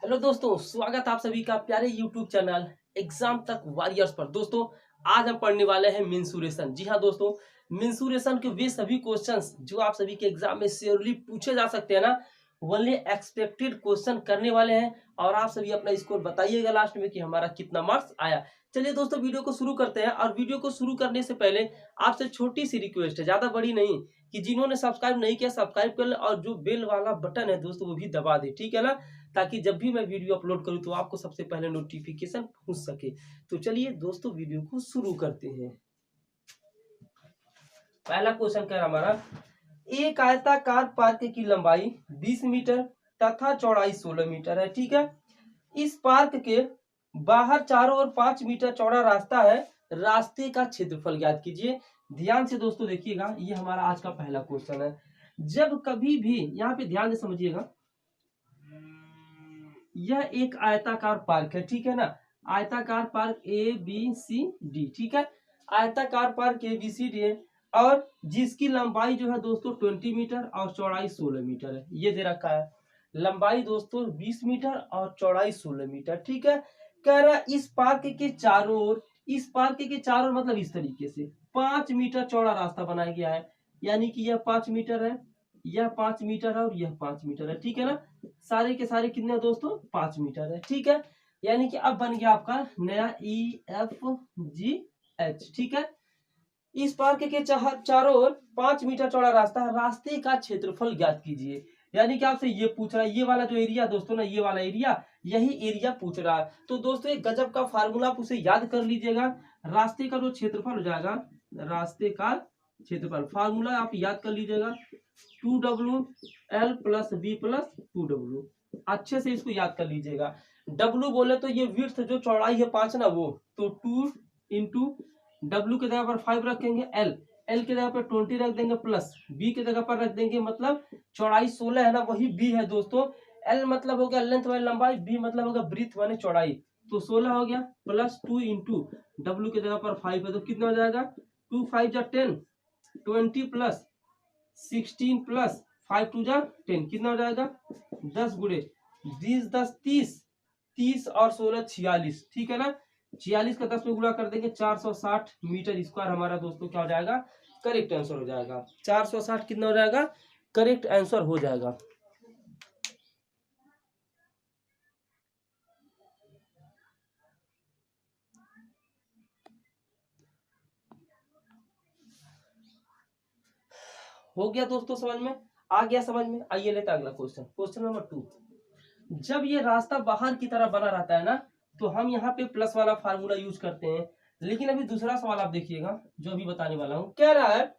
Hello दोस्तों, स्वागत आप सभी का प्यारे यूट्यूब चैनल एग्जाम तक वॉरियर्स पर। दोस्तों, आज हम पढ़ने वाले हैं मेंसुरेशन। जी हाँ दोस्तों, मेंसुरेशन के वे सभी क्वेश्चंस जो आप सभी के एग्जाम में श्योरली पूछे जा सकते हैं ना, वही एक्सपेक्टेड क्वेश्चन करने वाले हैं। और आप सभी अपना स्कोर बताइएगा लास्ट में कि हमारा कितना मार्क्स आया। चलिए दोस्तों, वीडियो को शुरू करते हैं। और वीडियो को शुरू करने से पहले आपसे छोटी सी रिक्वेस्ट है, ज्यादा बड़ी नहीं, कि जिन्होंने सब्सक्राइब नहीं किया सब्सक्राइब कर ले, और जो बेल वाला बटन है दोस्तों वो भी दबा दे, ठीक है ना, ताकि जब भी मैं वीडियो अपलोड करूं तो आपको सबसे पहले नोटिफिकेशन पहुंच सके। तो चलिए दोस्तों, वीडियो को शुरू करते हैं। पहला क्वेश्चन क्या है हमारा, एक आयताकार पार्क की लंबाई 20 मीटर तथा चौड़ाई 16 मीटर है। ठीक है, इस पार्क के बाहर चारों ओर 5 मीटर चौड़ा रास्ता है। रास्ते का क्षेत्रफल ज्ञात कीजिए। ध्यान से दोस्तों देखिएगा, ये हमारा आज का पहला क्वेश्चन है। जब कभी भी यहाँ पे ध्यान से समझिएगा, यह एक आयताकार पार्क है, ठीक है ना। आयताकार park A B C D, ठीक है। आयताकार park A B C D है, और जिसकी लंबाई जो है दोस्तों 20 मीटर और चौड़ाई 16 मीटर है। ये दे रखा है, लंबाई दोस्तों 20 मीटर और चौड़ाई 16 मीटर, ठीक है। कह रहा है इस पार्क के चारों ओर, इस पार्क के चारों ओर मतलब इस तरीके से 5 मीटर चौड़ा रास्ता बनाया गया है। यानी कि यह 5 मीटर है, यह 5 मीटर है और यह 5 मीटर है, ठीक है ना। सारे के सारे कितने दोस्तों 5 मीटर है, ठीक है। यानी कि अब बन गया आपका नया EFGH, ठीक है। इस पार्क के चारों ओर 5 मीटर चौड़ा रास्ता है। रास्ते का क्षेत्रफल ज्ञात कीजिए। यानी कि आपसे ये पूछ रहा है, ये वाला जो एरिया दोस्तों ना, ये वाला एरिया, यही एरिया पूछ रहा है। तो दोस्तों एक गजब का फार्मूला आप उसे याद कर लीजिएगा। रास्ते का जो क्षेत्रफल हो जाएगा, रास्ते का क्षेत्रफल फार्मूला आप याद कर लीजिएगा, 2WL plus B plus 2W। अच्छे से इसको याद कर लीजिएगा। W बोले तो ये विड्थ जो चौड़ाई है 5 ना, वो तो 2 इंटू W की जगह पर 5 रखेंगे, L की जगह पर 20 रख देंगे, प्लस B की जगह पर रख देंगे, मतलब चौड़ाई 16 है ना, वही B है दोस्तों। L मतलब हो गया लेंथ वाली लंबाई, B मतलब हो गया ब्रीथ माने चौड़ाई। तो 16 हो गया, प्लस 2 इंटू W की जगह पर 5 है, तो कितना हो जाएगा 2 5 जा 10, 20 प्लस 16 प्लस 5 टू जा 10, कितना हो जाएगा 10 गुणे 20 10 30, 30 और 16 46, ठीक है ना। 46 का 10 में गुणा कर देंगे, 460 मीटर स्क्वायर हमारा दोस्तों क्या हो जाएगा, करेक्ट आंसर हो जाएगा। 460 कितना हो जाएगा, करेक्ट आंसर हो जाएगा। हो गया दोस्तों समझ में, आ गया समझ में। आइए लेते अगला क्वेश्चन, क्वेश्चन नंबर 2। जब ये रास्ता बाहर की तरफ बना रहता है ना, तो हम यहाँ पे प्लस वाला फार्मूला यूज करते हैं। लेकिन अभी दूसरा सवाल आप देखिएगा, जो अभी बताने वाला हूं। कह रहा है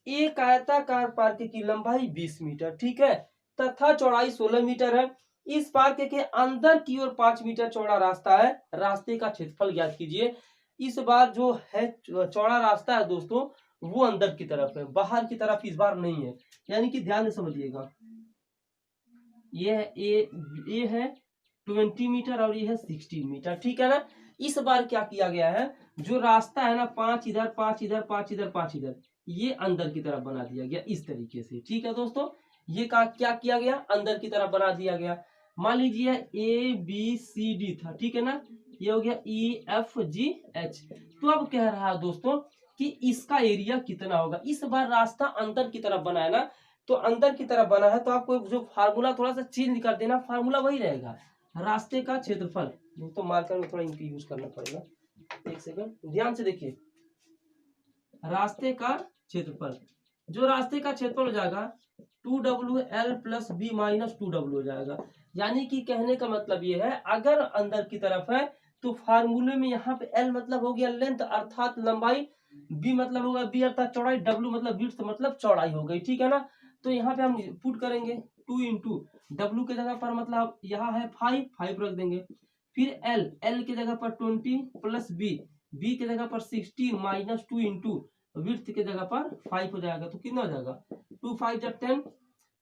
एक आयताकार पार्क की लंबाई 20 मीटर, ठीक है, तथा चौड़ाई 16 मीटर है। इस पार्क के अंदर की ओर 5 मीटर चौड़ा रास्ता है। रास्ते का क्षेत्रफल ज्ञात कीजिए। इस बार जो है चौड़ा रास्ता है दोस्तों, वो अंदर की तरफ है, बाहर की तरफ इस बार नहीं है। यानी कि ध्यान से समझिएगा, ये ए है 20 मीटर और ये है 16 मीटर, ठीक है ना। इस बार क्या किया गया है, जो रास्ता है ना, 5 इधर 5 इधर 5 इधर 5 इधर, ये अंदर की तरफ बना दिया गया इस तरीके से, ठीक है दोस्तों। ये क्या किया गया, अंदर की तरफ बना दिया गया। मान लीजिए ABCD था, ठीक है ना, ये हो गया EFGH। तो अब कह रहा है दोस्तों कि इसका एरिया कितना होगा। इस बार रास्ता अंदर की तरफ बना है ना, तो अंदर की तरफ बना है, तो आपको जो फार्मूला थोड़ा सा चेंज कर देना, फार्मूला वही रहेगा, रास्ते का क्षेत्रफल। तो मार्कर में थोड़ा इनका यूज करना पड़ेगा, एक सेकंड ध्यान से देखिए। रास्ते का क्षेत्रफल, जो रास्ते का क्षेत्रफल हो जाएगा 2WL plus B minus 2W हो जाएगा। यानी कि कहने का मतलब ये है, अगर अंदर की तरफ है तो फार्मूले में यहाँ पे L मतलब हो गया लेंथ अर्थात लंबाई, B मतलब होगा B अर्थात चौड़ाई, W मतलब विड्थ मतलब चौड़ाई हो गई, ठीक है ना। तो यहाँ पे हम पुट करेंगे 2 इंटू W की जगह पर मतलब यहाँ है 5 रख देंगे, फिर L की जगह पर 20 प्लस B की जगह पर 16 माइनस 2 इंटू विड्थ की जगह पर 5 हो जाएगा। तो कितना हो जाएगा 2 5 जा 10,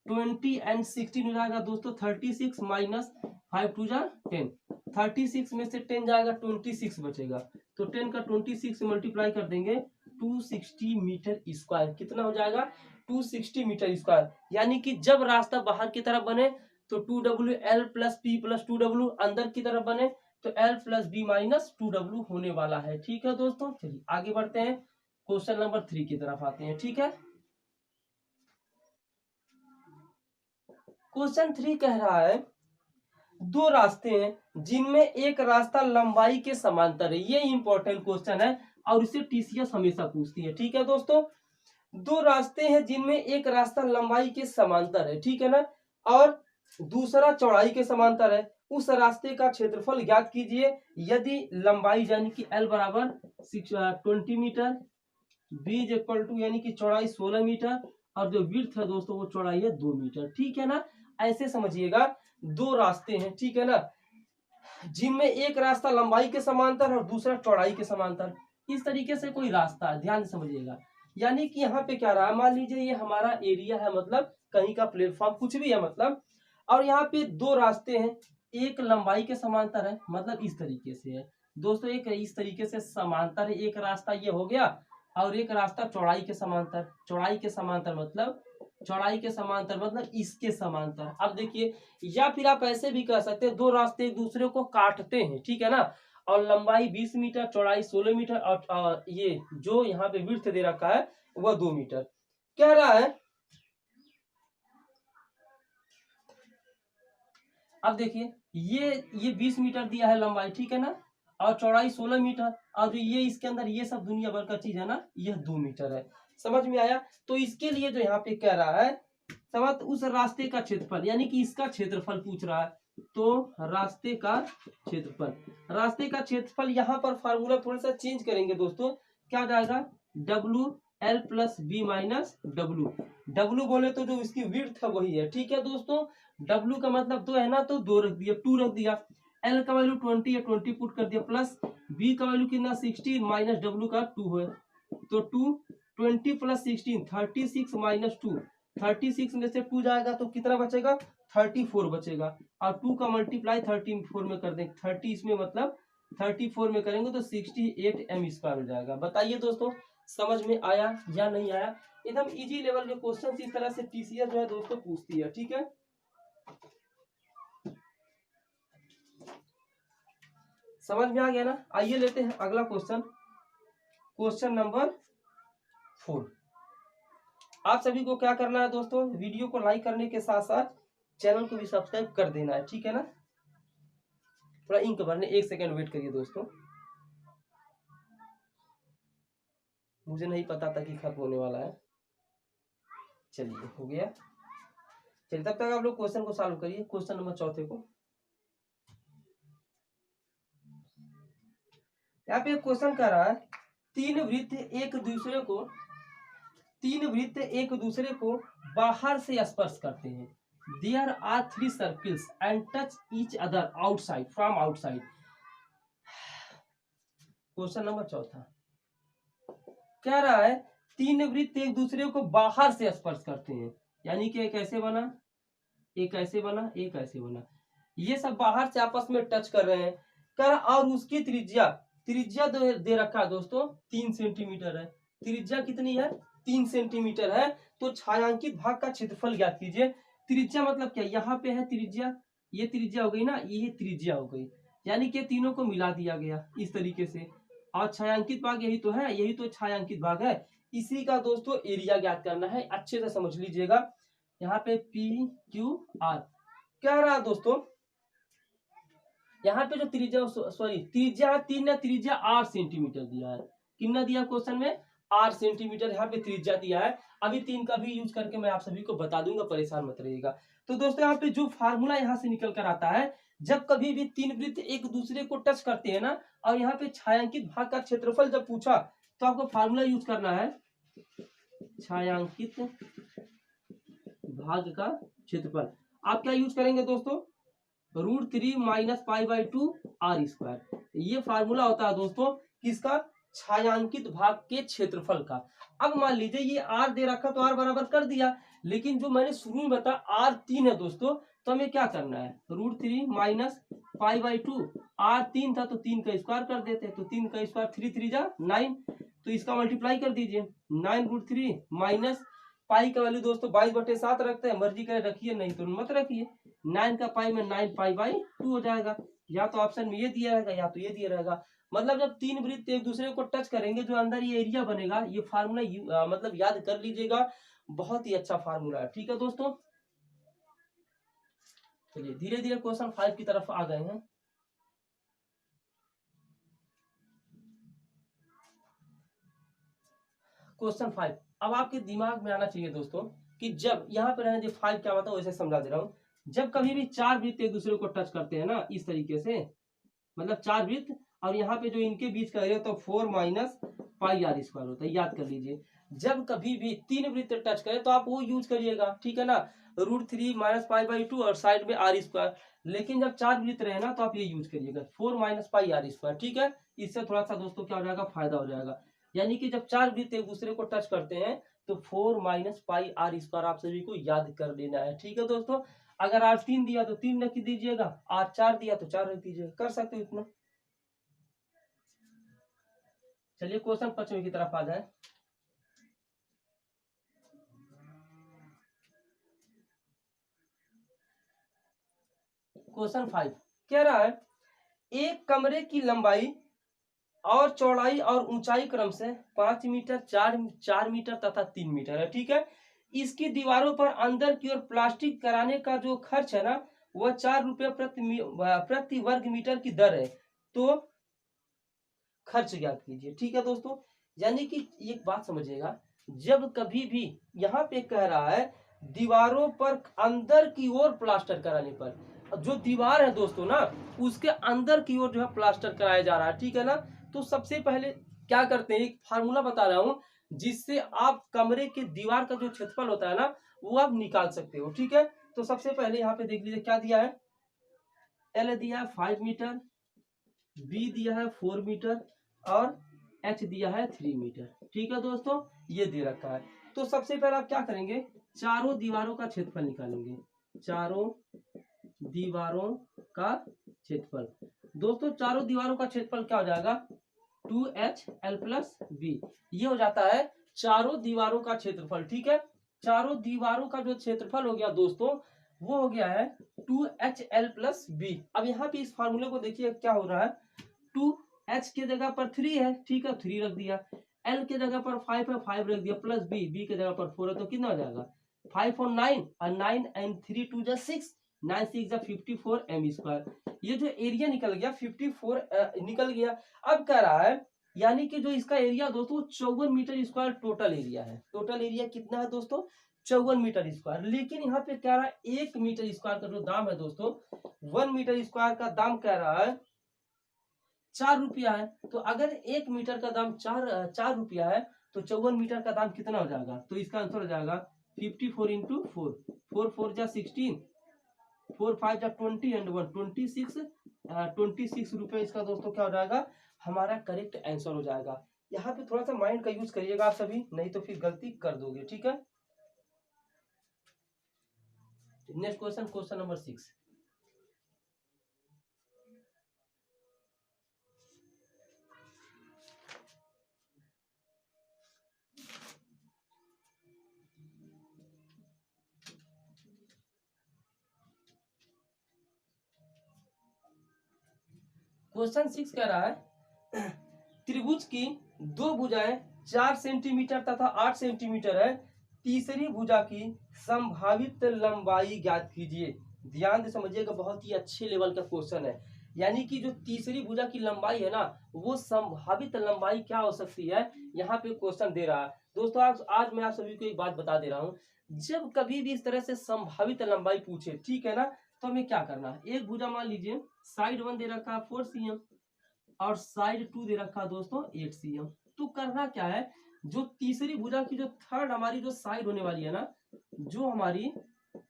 20 एंड 16 हो जाएगा दोस्तों 36 माइनस 5 2 जा 10। 36 में से 10 जाएगा 26 बचेगा, तो 10 का 26 से मल्टीप्लाई कर देंगे 260 मीटर स्क्वायर। कितना हो जाएगा 260 मीटर स्क्वायर। यानी कि जब रास्ता बाहर की तरफ बने तो 2W L plus P plus 2W अंदर की तरफ बने तो L plus B minus 2W होने वाला है। ठीक है दोस्तों, चलिए आगे बढ़ते हैं, क्वेश्चन नंबर 3 की तरफ आते हैं। ठीक है, क्वेश्चन 3 कह रहा है दो रास्ते हैं जिनमें एक रास्ता लंबाई के समांतर है। ये इंपॉर्टेंट क्वेश्चन है और इसे टीसीएस हमेशा पूछती है। ठीक है दोस्तों, दो रास्ते हैं जिनमें एक रास्ता लंबाई के समांतर है, ठीक है ना, और दूसरा चौड़ाई के समांतर है। उस रास्ते का क्षेत्रफल ज्ञात कीजिए यदि लंबाई यानी कि L बराबर 20 metre, B is equal to यानी कि चौड़ाई 16 मीटर और जो विड्थ है दोस्तों वो चौड़ाई है 2 मीटर। ठीक है ना, ऐसे समझिएगा दो रास्ते हैं, ठीक है ना, जिनमें एक रास्ता लंबाई के समांतर और दूसरा चौड़ाई के समांतर। इस तरीके से कोई रास्ता है, ध्यान से समझिएगा। यानी कि यहाँ पे क्या रहा, मान लीजिए ये हमारा एरिया है, मतलब कहीं का प्लेटफॉर्म कुछ भी है मतलब, और यहाँ पे दो रास्ते हैं, एक लंबाई के समांतर है, मतलब इस तरीके से है दोस्तों, एक इस तरीके से समांतर है, एक रास्ता ये हो गया और एक रास्ता चौड़ाई के समांतर। चौड़ाई के समांतर मतलब इसके समांतर। अब देखिए, या फिर आप ऐसे भी कह सकते हैं दो रास्ते एक दूसरे को काटते हैं, ठीक है ना, और लंबाई 20 मीटर चौड़ाई 16 मीटर और ये जो यहाँ पे विड्थ दे रखा है वह 2 मीटर। कह रहा है अब देखिए ये 20 मीटर दिया है लंबाई, ठीक है ना, और चौड़ाई 16 मीटर, और ये इसके अंदर ये सब दुनिया भर का चीज है ना, यह 2 मीटर है। समझ में आया? तो इसके लिए जो यहाँ पे कह रहा है समझ, उस रास्ते का क्षेत्रफल यानी कि इसका क्षेत्रफल पूछ रहा है। तो रास्ते का क्षेत्रफल यहाँ पर फार्मूला थोड़ा सा चेंज करेंगे दोस्तों, क्या हो जाएगा, W L plus B minus W बोले तो जो इसकी विड्थ है वही है, ठीक है दोस्तों। W का मतलब 2 है ना, तो 2 रख दिया, 2 रख दिया। L का वैल्यू 20 है, 20 पुट कर दिया, प्लस B का वैल्यू कितना 16 माइनस W का 2 है, तो 2 20 प्लस 16 36 माइनस 2, 36 में से 2 जाएगा तो कितना बचेगा, 34 बचेगा, और 2 का मल्टीप्लाई 34 में कर देंगे, 30 इसमें मतलब 34 में करेंगे तो 68 m स्क्वायर हो जाएगा। बताइए दोस्तों, समझ में आया या नहीं आया? एकदम इजी लेवल के क्वेश्चन इस तरह से टीसीएस जो है दोस्तों पूछती है, ठीक है। समझ में आ गया ना? आइए लेते हैं अगला क्वेश्चन, क्वेश्चन नंबर 4। आप सभी को क्या करना है दोस्तों, वीडियो को लाइक करने के साथ साथ चैनल को भी सब्सक्राइब कर देना है, ठीक है ना। थोड़ा इंक भरने 1 सेकंड वेट करिए दोस्तों, मुझे नहीं पता था कि खत्म होने वाला है। चलिए हो गया, चलिए तब तक आप लोग क्वेश्चन को सॉल्व करिए, क्वेश्चन नंबर 4 को। यहाँ पे क्वेश्चन कर रहा है तीन वृत्त एक दूसरे को बाहर से स्पर्श करते हैं। There are 3 circles and touch each other outside from outside. Question number 4 कह रहा है तीन वृत्त एक दूसरे को बाहर से स्पर्श करते हैं, यानी कि एक ऐसे बना, एक ऐसे बना, एक ऐसे बना, ये सब बाहर से आपस में टच कर रहे हैं। कर और उसकी त्रिज्या दे रखा है दोस्तों 3 सेंटीमीटर है। त्रिज्या कितनी है, 3 सेंटीमीटर है। तो छायांकित भाग का क्षेत्रफल ज्ञात कीजिए। त्रिज्या मतलब क्या, यहाँ पे है त्रिज्या, ये त्रिज्या हो गई ना, ये त्रिज्या हो गई, यानी कि तीनों को मिला दिया गया इस तरीके से, और छायांकित भाग यही तो है, यही तो छायांकित भाग है। इसी का दोस्तों एरिया ज्ञात करना है, अच्छे से समझ लीजिएगा। यहाँ पे PQR क्या रहा दोस्तों, यहाँ पे जो त्रिज्या त्रिज्या 3 ने त्रिज्या 8 सेंटीमीटर दिया है। कितना दिया क्वेश्चन में, 8 सेंटीमीटर यहाँ पे त्रिज्या दिया है। अभी 3 का भी यूज करके मैं आप सभी को बता दूंगा, परेशान मत रहिएगा। तो दोस्तों यहाँ पे जो फार्मूला यहाँ से निकल कर आता है, जब कभी भी तीन वृत्त एक दूसरे को टच करते हैं ना, और यहाँ पे छायांकित भाग का क्षेत्रफल जब पूछा तो आपको फार्मूला यूज करना है, छायांकित भाग का क्षेत्रफल। आप क्या यूज करेंगे दोस्तों, √3 माइनस π/2 r²। ये फार्मूला होता है दोस्तों किसका, छायांकित भाग के क्षेत्रफल का। अब मान लीजिए ये r दे रखा तो r बराबर कर दिया, लेकिन जो मैंने शुरू में बताया r 3 है दोस्तों, तो हमें क्या करना है, √3 माइनस π/2, r 3 था तो 3 का स्क्वायर कर देते हैं, तो 3 का स्क्वायर 3 3 जा 9, तो इसका मल्टीप्लाई कर दीजिए, 9√3 माइनस पाई का वैल्यू दोस्तों 22/7 रखते हैं, मर्जी करें रखिए नहीं तो मत रखिए, 9 का पाई में 9 पाई बाई 2 हो जाएगा। या तो ऑप्शन में ये दिया रहेगा या तो ये दिया रहेगा। मतलब जब तीन वृत्त एक दूसरे को टच करेंगे जो अंदर ये एरिया बनेगा, ये फार्मूला मतलब याद कर लीजिएगा, बहुत ही अच्छा फार्मूला है। ठीक है दोस्तों, चलिए धीरे धीरे क्वेश्चन 5 की तरफ आ गए हैं। क्वेश्चन 5 अब आपके दिमाग में आना चाहिए दोस्तों कि जब यहाँ पे रहने 5 क्या बताओ, वैसे समझा दे रहा हूँ। जब कभी भी चार वृत्त एक दूसरे को टच करते हैं ना इस तरीके से, मतलब चार वृत्त, और यहाँ पे जो इनके बीच का एरिया तो 4 माइनस पाई आर स्क्वायर होता है, याद कर लीजिए। जब कभी भी तीन वृत्त टच करे तो आप वो यूज करिएगा, ठीक है ना, √3 माइनस पाई बाई 2 और साइड में आर स्क्वायर। लेकिन जब चार वृत्त रहे ना तो आप ये यूज करिएगा 4 माइनस पाई आर स्क्वायर, ठीक है। इससे थोड़ा सा दोस्तों क्या हो जाएगा, फायदा हो जाएगा। यानी कि जब चार वृत्त एक दूसरे को टच करते हैं तो 4 माइनस पाई आर स्क्वायर आप सभी को याद कर लेना है, ठीक है दोस्तों। अगर आर 3 दिया तो 3 रख दीजिएगा, आर 4 दिया तो 4 रख दीजिएगा, कर सकते हो इतना। चलिए क्वेश्चन 5 की तरफ आ जाए। क्वेश्चन 5 कह रहा है एक कमरे की लंबाई और चौड़ाई और ऊंचाई क्रम से 5 मीटर, 4 मीटर तथा 3 मीटर है, ठीक है। इसकी दीवारों पर अंदर की ओर प्लास्टिक कराने का जो खर्च है ना वह 4 रुपये प्रति वर्ग मीटर की दर है, तो खर्च ज्ञात कीजिए, ठीक है दोस्तों। यानी कि एक बात समझिएगा, जब कभी भी यहाँ पे कह रहा है दीवारों पर अंदर की ओर प्लास्टर कराने पर, जो दीवार है दोस्तों ना उसके अंदर की ओर जो है प्लास्टर कराया जा रहा है, ठीक है ना। तो सबसे पहले क्या करते हैं, एक फार्मूला बता रहा हूं जिससे आप कमरे के दीवार का जो क्षेत्रफल होता है ना वो आप निकाल सकते हो, ठीक है। तो सबसे पहले यहाँ पे देख लीजिए क्या दिया है, एल दिया है 5 मीटर, बी दिया है 4 मीटर और एच दिया है 3 मीटर, ठीक है दोस्तों, ये दे रखा है। तो सबसे पहले आप क्या करेंगे, चारों दीवारों का क्षेत्रफल निकालेंगे, चारों दीवारों का क्षेत्रफल। दोस्तों चारों दीवारों का क्षेत्रफल क्या हो जाएगा, 2HL प्लस बी, ये हो जाता है चारों दीवारों का क्षेत्रफल, ठीक है। चारों दीवारों का जो क्षेत्रफल हो गया दोस्तों वो हो गया है 2HL प्लस बी। अब यहाँ पे इस फार्मूले को देखिए क्या हो रहा है, 2H के जगह पर 3 है, ठीक है, 3 रख दिया, L के जगह पर 5 है, 5 रख दिया, प्लस बी के जगह पर 4 है, तो कितना हो जाएगा 5 और 9 और 9 एंड 3 2 जा 6, 9 6 54 एम स्क्वायर। ये जो एरिया निकल गया 54 निकल गया। अब कह रहा है यानी कि जो इसका एरिया दोस्तों 54 मीटर स्क्वायर टोटल एरिया है। टोटल एरिया कितना है दोस्तों, 54 मीटर स्क्वायर। लेकिन यहाँ पे कह रहा है 1 मीटर स्क्वायर का जो दाम है दोस्तों, 1 मीटर स्क्वायर का दाम कह रहा है 4 रुपया है। तो अगर 1 मीटर का दाम 4 रुपया है तो 54 मीटर का दाम कितना हो जाएगा, तो इसका आंसर हो जाएगा 54 इंटू 4, 4 4 जा 16, 4 5 जा 20 एंड 1 26 रुपए इसका दोस्तों क्या हो जाएगा, हमारा करेक्ट आंसर हो जाएगा। यहाँ पे थोड़ा सा माइंड का यूज करिएगा आप सभी, नहीं तो फिर गलती कर दोगे, ठीक है। Next question, question number 6। Question 6 कह रहा है त्रिभुज की दो भुजाएं 4 सेंटीमीटर तथा 8 सेंटीमीटर है, तीसरी भुजा की संभावित लंबाई ज्ञात कीजिए। ध्यान से समझिएगा, बहुत ही अच्छे लेवल का क्वेश्चन है। यानी कि जो तीसरी भुजा की लंबाई है ना वो संभावित लंबाई क्या हो सकती है, यहाँ पे क्वेश्चन दे रहा है दोस्तों। आज मैं आप सभी को एक बात बता दे रहा हूँ, जब कभी भी इस तरह से संभावित लंबाई पूछे, ठीक है ना, तो हमें क्या करना है, एक भुजा मान लीजिए साइड 1 दे रखा है 4 cm और साइड 2 दे रखा है दोस्तों 8 cm। तो करना क्या है, जो तीसरी भुजा की जो थर्ड हमारी जो साइड होने वाली है ना, जो हमारी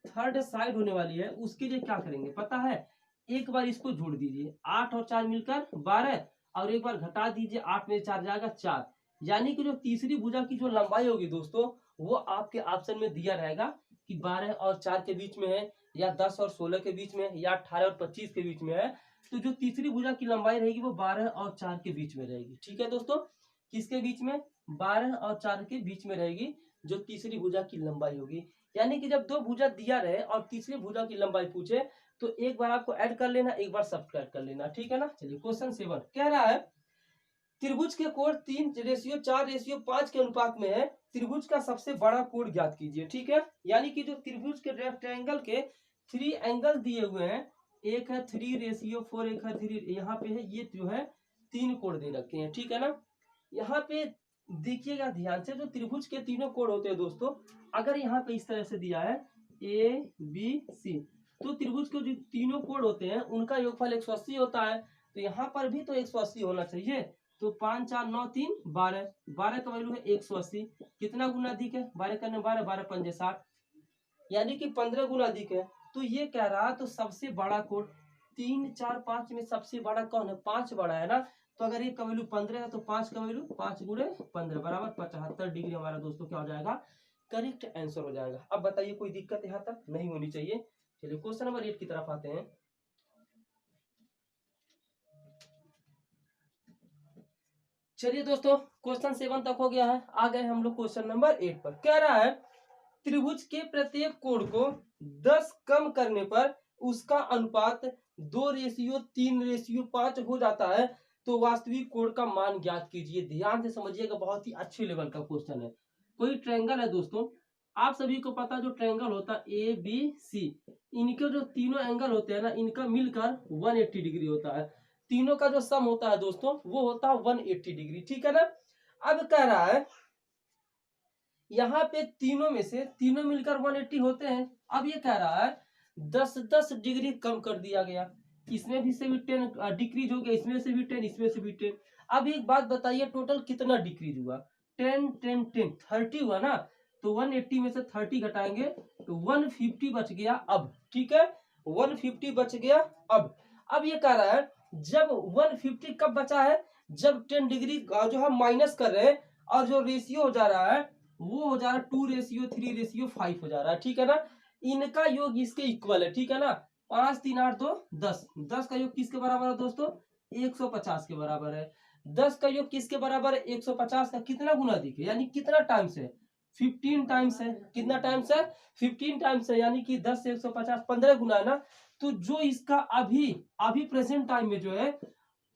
थर्ड साइड होने वाली है उसके लिए क्या करेंगे पता है, एक बार इसको जोड़ दीजिए, 8 और 4 मिलकर 12 और एक बार घटा दीजिए, 8 में 4 जाएगा 4। यानी कि जो तीसरी भुजा की जो लंबाई होगी दोस्तों वो आपके ऑप्शन में दिया रहेगा कि 12 और 4 के बीच में है, या 10 और 16 के बीच में, या 18 और 25 के बीच में है। तो जो तीसरी भुजा की लंबाई रहेगी वो 12 और 4 के बीच में रहेगी, ठीक है दोस्तों। किसके बीच में, 12 और 4 के बीच में रहेगी जो तीसरी भुजा की लंबाई होगी। यानी कि जब दो भुजा दिया रहे और तीसरी भुजा की लंबाई पूछे तो एक बार आपको ऐड कर लेना, एक बार सब्ट्रैक्ट कर लेना, ठीक है ना। चलिए क्वेश्चन 7 कह रहा है त्रिभुज के कोण 3:4:5 के अनुपात में है, त्रिभुज का सबसे बड़ा कोण ज्ञात कीजिए, ठीक है। यानी कि जो त्रिभुज के ट्रायंगल के 3 एंगल दिए हुए हैं, एक है 3:4, एक है 3, यहाँ पे है ये जो है 3 कोण दे रखे हैं, ठीक है ना। यहाँ पे देखिएगा ध्यान से, जो त्रिभुज के तीनों कोण होते हैं दोस्तों, अगर यहाँ पे इस तरह से दिया है ABC, तो त्रिभुज के जो तीनों कोण होते हैं उनका योगफल 180 होता है, तो यहाँ पर भी तो 180 होना चाहिए। तो 5 4 9 3 12, 12 का वैल्यू है 180, कितना गुना अधिक है, 12 करने 12, 12 पंजे 60, यानी कि 15 गुना अधिक है। तो ये कह रहा तो सबसे बड़ा कोण 3 4 5 में सबसे बड़ा कौन है, 5 बड़ा है ना। तो अगर एक का वैल्यू 15 है तो 5 का वैल्यू 5 गुणे 15 बराबर 75 डिग्री हमारा दोस्तों क्या हो जाएगा, करेक्ट आंसर हो जाएगा। अब बताइए कोई दिक्कत यहाँ तक नहीं होनी चाहिए। चलिए क्वेश्चन नंबर 8 की तरफ आते हैं। चलिए दोस्तों क्वेश्चन 7 तक हो गया है, आ गए हम लोग क्वेश्चन नंबर 8 पर। कह रहा है त्रिभुज के प्रत्येक कोण को 10 कम करने पर उसका अनुपात 2:3:5 हो जाता है, तो वास्तविक कोण का मान ज्ञात कीजिए। ध्यान से समझिएगा, बहुत ही अच्छे लेवल का क्वेश्चन है। कोई ट्रायंगल है दोस्तों, आप सभी को पता जो ट्रायंगल होता है ABC, इनके जो तीनों एंगल होते हैं ना, इनका मिलकर 180 डिग्री होता है। तीनों का जो सम होता है दोस्तों वो होता है 180 डिग्री, ठीक है ना। अब कह रहा है यहाँ पे तीनों में से तीनों मिलकर 180 होते हैं। अब ये कह रहा है 10-10 डिग्री कम कर दिया गया, इसमें भी से भी 10 डिक्रीज हो गया, इसमें से भी 10, इसमें से भी 10। अब एक बात बताइए टोटल कितना डिक्रीज हुआ, 10 10 10 30 हुआ ना। तो 180 में से 30 घटाएंगे तो 150 बच गया अब, ठीक है, 150 बच गया अब ये कह रहा है जब 150 कब बचा है, जब 10 डिग्री जो हम माइनस कर रहे हैं और जो रेशियो हो जा रहा है वो हो जा रहा है 2:3:5 हो जा रहा है, ठीक है ना। इनका योग इसके इक्वल है, ठीक है ना। 5 3 8 2 10, 10 का योग किसके बराबर है दोस्तों, 150 के बराबर है। 10 का योग किसके बराबर है, 150 का कितना गुना अधिक है, यानी कितना टाइम्स है, 15 टाइम्स है। कितना टाइम्स है, 15 टाइम्स है, यानी कि 10 से 150 15 गुना है ना। तो जो इसका अभी प्रेजेंट टाइम में जो है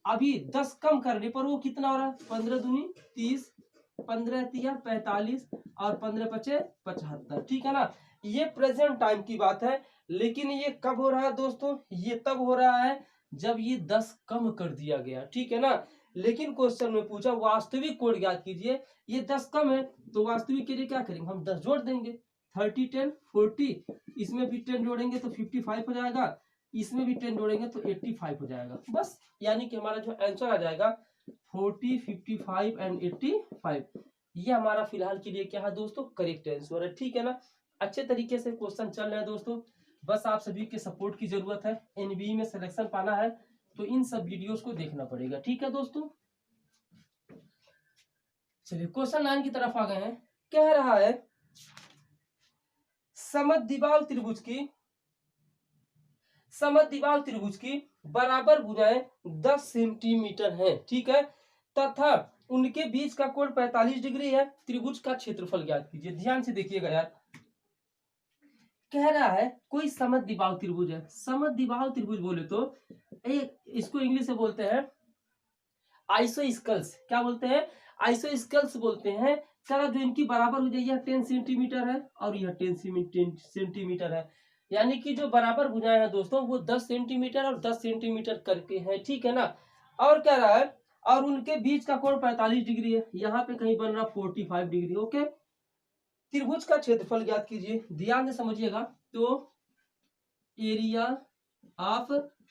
अभी 10 कम करने पर वो कितना हो रहा है, 15 दूनी 30, 15 तिया 45 और 15 पचे 75, ठीक है ना। ये प्रेजेंट टाइम की बात है, लेकिन ये कब हो रहा है दोस्तों, ये तब हो रहा है जब ये 10 कम कर दिया गया, ठीक है ना। लेकिन क्वेश्चन में पूछा वास्तविक कोण ज्ञात कीजिए, ये 10 कम है तो वास्तविक के लिए क्या करेंगे, हम 10 जोड़ देंगे, 30 10 40, इसमें भी 10 जोड़ेंगे तो 55 हो जाएगा, इसमें भी 10 जोड़ेंगे तो 85 हो जाएगा बस। यानी कि हमारा जो आंसर आ जाएगा 40 55 एंड 85, ये हमारा फिलहाल के लिए क्या है दोस्तों, करेक्ट आंसर है, ठीक है ना। अच्छे तरीके से क्वेश्चन चल रहे हैं दोस्तों, बस आप सभी के सपोर्ट की जरूरत है। एनबीई में सिलेक्शन पाना है तो इन सब वीडियोस को देखना पड़ेगा, ठीक है दोस्तों। चलिए क्वेश्चन 9 की तरफ आ गए हैं। कह रहा है समद्विबाहु त्रिभुज की बराबर भुजाएं 10 सेंटीमीटर हैं, ठीक है, तथा उनके बीच का कोण 45 डिग्री है। त्रिभुज का क्षेत्रफल ज्ञात कीजिए। ध्यान से देखिएगा यार, कह रहा है कोई समद्विबाहु त्रिभुज है। समद्विबाहु त्रिभुज बोले तो इसको इंग्लिश में बोलते हैं आइसोस्केल्स। क्या बोलते हैं, आइसोस्केल्स बोलते हैं। चलो जो इनकी बराबर हो जाए, यह 10 सेंटीमीटर है और यह 10 सेंटीमीटर है, यानी कि जो बराबर भुजाएं हैं दोस्तों वो 10 सेंटीमीटर और 10 सेंटीमीटर करके हैं, ठीक है ना। और कह रहा है और उनके बीच का कोण 45 डिग्री है, यहाँ पे कहीं बन रहा 45 डिग्री, ओके। त्रिभुज का क्षेत्रफल ज्ञात कीजिए। ध्यान से समझिएगा, तो एरिया ऑफ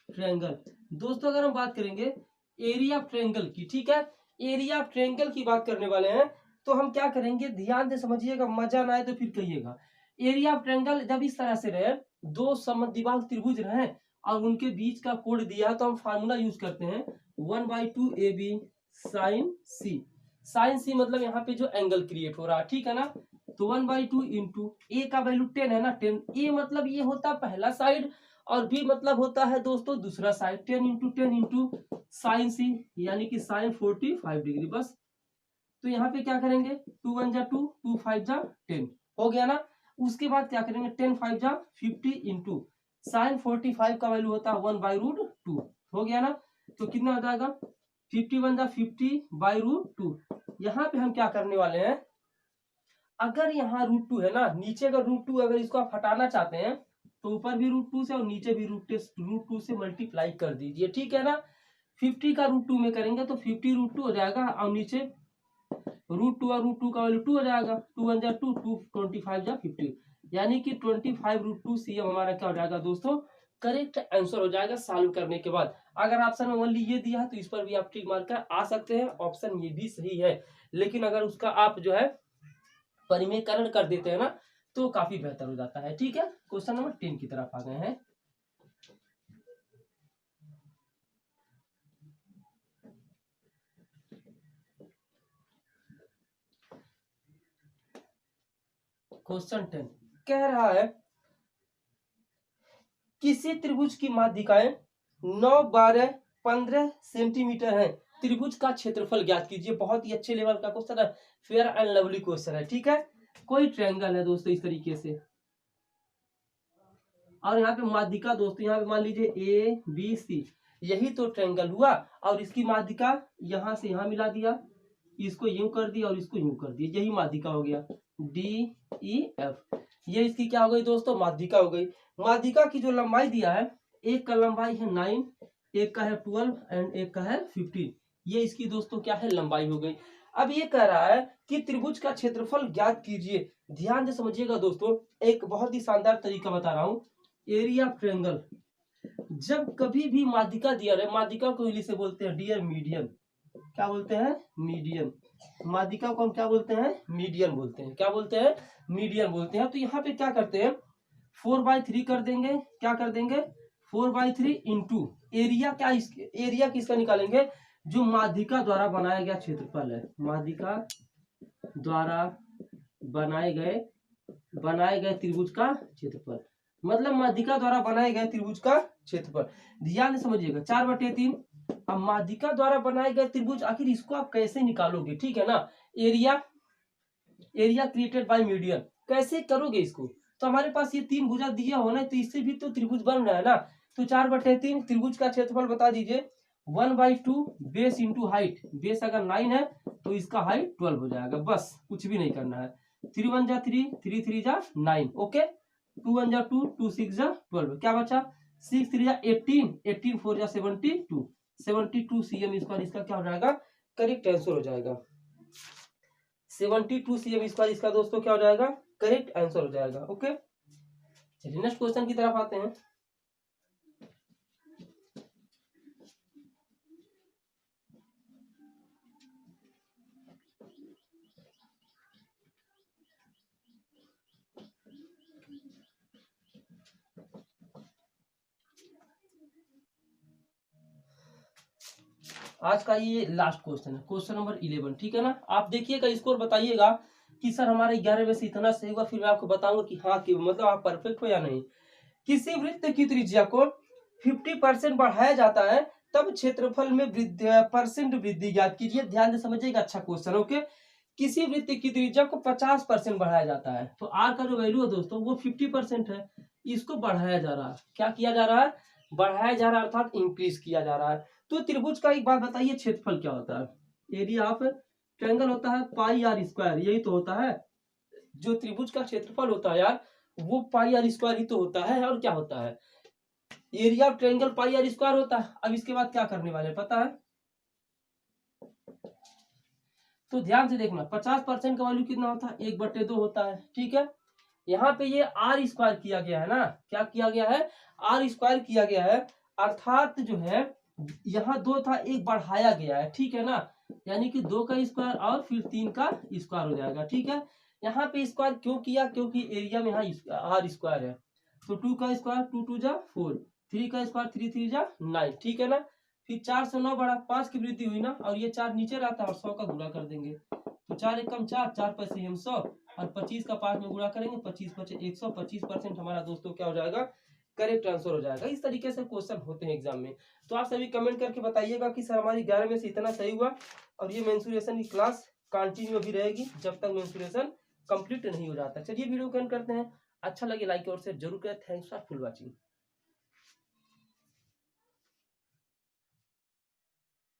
ट्रायंगल दोस्तों, अगर हम बात करेंगे एरिया ऑफ ट्रायंगल की, ठीक है, एरिया ऑफ ट्रायंगल की बात करने वाले हैं, तो हम क्या करेंगे, ध्यान से समझिएगा, मजा ना आए तो फिर कहिएगा। एरिया ऑफ ट्रायंगल जब इस तरह से रहे, दो समद्विबाहु त्रिभुज रहे और उनके बीच का कोण दिया है, तो हम फार्मूला यूज करते हैं 1/2 AB साइन सी। साइन सी मतलब यहाँ पे जो एंगल क्रिएट हो रहा है, ठीक है ना। तो 1/2 इंटू ए का वैल्यू 10 है ना, 10, ए मतलब ये होता है पहला साइड और बी मतलब होता है दोस्तों दूसरा साइड, 10 इंटू 10 इंटू साइन सी, यानी कि साइन 45 डिग्री बस। तो यहाँ पे क्या करेंगे, 2 1 जा 2, 2 5 जा 10 हो गया ना। उसके बाद क्या करेंगे 10 5 जा 50 इंटू साइन 45 का वैल्यू होता है 1/√2 हो गया ना। तो कितना हो जाएगा 51 जा 50/√2। यहाँ पे हम क्या करने वाले हैं, अगर यहाँ √2 है ना, नीचे अगर √2 अगर इसको आप हटाना चाहते हैं तो ऊपर भी √2 से और नीचे भी √2 से मल्टीप्लाई कर दीजिए, ठीक है ना। 50 का √2 में करेंगे तो 50√2 हो जाएगा और नीचे √2 और √2 का वैल्यू 2 हो जाएगा, 2 1 जा 2 2 25 जा 50, यानी कि 25√2 CM हमारा क्या हो जाएगा दोस्तों, करेक्ट आंसर हो जाएगा सॉल्व करने के बाद। अगर ऑप्शन में ओनली ये दिया है तो इस पर भी आप टिक मार कर आ सकते हैं, ऑप्शन ये भी सही है। लेकिन अगर उसका आप जो है परिमेयकरण कर देते हैं ना तो काफी बेहतर हो जाता है, ठीक है। क्वेश्चन नंबर 10 की तरफ आ गए हैं। क्वेश्चन 10 कह रहा है किसी त्रिभुज की माध्यिकाएं 9 12 15 सेंटीमीटर है, त्रिभुज का क्षेत्रफल ज्ञात कीजिए। बहुत ही अच्छे लेवल का क्वेश्चन है, फेयर एंड लवली क्वेश्चन है, ठीक है। कोई ट्रायंगल है दोस्तों इस तरीके से और यहाँ पे माध्यिका दोस्तों, यहाँ पे मान लीजिए ABC, यही तो ट्रायंगल हुआ और इसकी माध्यिका यहाँ से यहाँ मिला दिया, इसको यूं कर दिया और इसको यूं कर दिया, यही माध्यिका हो गया DEF। ये इसकी क्या हो गई दोस्तों, माध्यिका हो गई। माध्यिका की जो लंबाई दिया है, एक का लंबाई है 9, एक का है 12 एंड एक का है 15, ये इसकी दोस्तों क्या है लंबाई हो गई। अब ये कह रहा है कि त्रिभुज का क्षेत्रफल ज्ञात कीजिए। ध्यान से समझिएगा दोस्तों, एक बहुत ही शानदार तरीका बता रहा हूं, एरिया ऑफ ट्रायंगल। जब कभी भी माध्यिका दिया रहे, माध्यिका को इंग्लिश से बोलते हैं डियर मीडियन, क्या बोलते हैं मीडियन, माध्यिका को हम क्या बोलते हैं मीडियन बोलते हैं, क्या बोलते हैं मीडियन बोलते हैं। तो यहाँ पे क्या करते हैं 4/3 कर देंगे, क्या कर देंगे 4/3 इंटू एरिया, क्या एरिया किसका निकालेंगे, जो माध्यिका द्वारा बनाया गया क्षेत्रफल है, माध्यिका द्वारा बनाए गए त्रिभुज का क्षेत्रफल, मतलब माध्यिका द्वारा बनाए गए त्रिभुज का क्षेत्रफल। ध्यान से समझिएगा 4/3। अब माध्यिका द्वारा बनाए गए त्रिभुज, आखिर इसको आप कैसे निकालोगे, ठीक है ना। एरिया क्रिएटेड बाय मीडियन, कैसे करोगे इसको, तो हमारे पास ये 3 भुजा दिया हो ना, तो इससे भी तो त्रिभुज बन रहा है ना। तो 4/3 त्रिभुज का क्षेत्रफल बता दीजिए 1/2 बेस इंटू हाइट, बेस अगर 9 है तो इसका हाइट 12 हो जाएगा, बस कुछ भी नहीं करना है। 3 1 जा 3, 3 3 जा 9, ओके। 2 1 जा 2, 2 6 जा 12, क्या बचा 6 3 जा 18, 18 4 जा 72, 72 CM स्क्वायर इसका क्या हो जाएगा, करेक्ट आंसर हो जाएगा। 72 CM स्क्वायर इसका दोस्तों क्या हो जाएगा, करेक्ट आंसर हो जाएगा, ओके। चलिए नेक्स्ट क्वेश्चन की तरफ आते हैं। आज का ये लास्ट क्वेश्चन है, क्वेश्चन नंबर 11, ठीक है ना। आप देखिएगा स्कोर बताइएगा कि सर हमारे 11 में से इतना सही हुआ, फिर मैं आपको बताऊंगा कि हाँ कि मतलब आप परफेक्ट हो या नहीं। किसी वृत्त की त्रिज्या को 50% बढ़ाया जाता है तब क्षेत्रफल में परसेंट वृद्धि ज्ञात कीजिए। ध्यान से समझिएगा, अच्छा क्वेश्चन, ओके। किसी वृत्त की त्रिज्या को 50% बढ़ाया जाता है, तो आर का जो वैल्यू है दोस्तों वो 50% है, इसको बढ़ाया जा रहा है, क्या किया जा रहा है, बढ़ाया जा रहा है, अर्थात इंक्रीज किया जा रहा है। तो त्रिभुज का एक बात बताइए, क्षेत्रफल क्या होता है, एरिया ऑफ ट्रायंगल होता है πr², यही तो होता है। जो त्रिभुज का क्षेत्रफल होता है यार वो πr² ही तो होता है, और क्या होता है, एरिया ऑफ ट्रायंगल πr² होता है। अब इसके बाद क्या करने वाले पता है, तो ध्यान से देखना 50% का वैल्यू कितना होता है 1/2 होता है, ठीक है। यहाँ पे ये r² किया गया है ना, क्या किया गया है, r² किया गया है, अर्थात जो है यहाँ 2 था, 1 बढ़ाया गया है, ठीक है ना, यानी कि 2 का स्क्वायर और फिर 3 का स्क्वायर हो जाएगा, ठीक है। यहाँ पे स्क्वायर क्यों किया, क्योंकि एरिया में यहाँ r² है, तो 2 का स्क्वायर 2 2 जा 4, 3 का स्क्वायर 3 3 जा 9, ठीक है ना। फिर 4 से 9 बढ़ा 5 की वृद्धि हुई ना, और ये 4 नीचे रहता है और 100 का गुणा कर देंगे, तो 4 एकम 4, 4 पैसे हम 100 और 25 का 5 में गुणा करेंगे, 25 पचे 100, 25% हमारा दोस्तों क्या हो जाएगा, करेक्ट आंसर हो जाएगा। इस तरीके से क्वेश्चन होते हैं एग्जाम में। तो आप सभी कमेंट करके बताइएगा कि सर हमारी 11 में से इतना सही हुआ, और ये मेंसुरेशन की क्लास कंटिन्यू भी रहेगी जब तक मेंसुरेशन कंप्लीट नहीं हो जाता। चलिए वीडियो को एंड करते हैं। अच्छा लगे लाइक और शेयर जरूर करें। Thanks for full watching.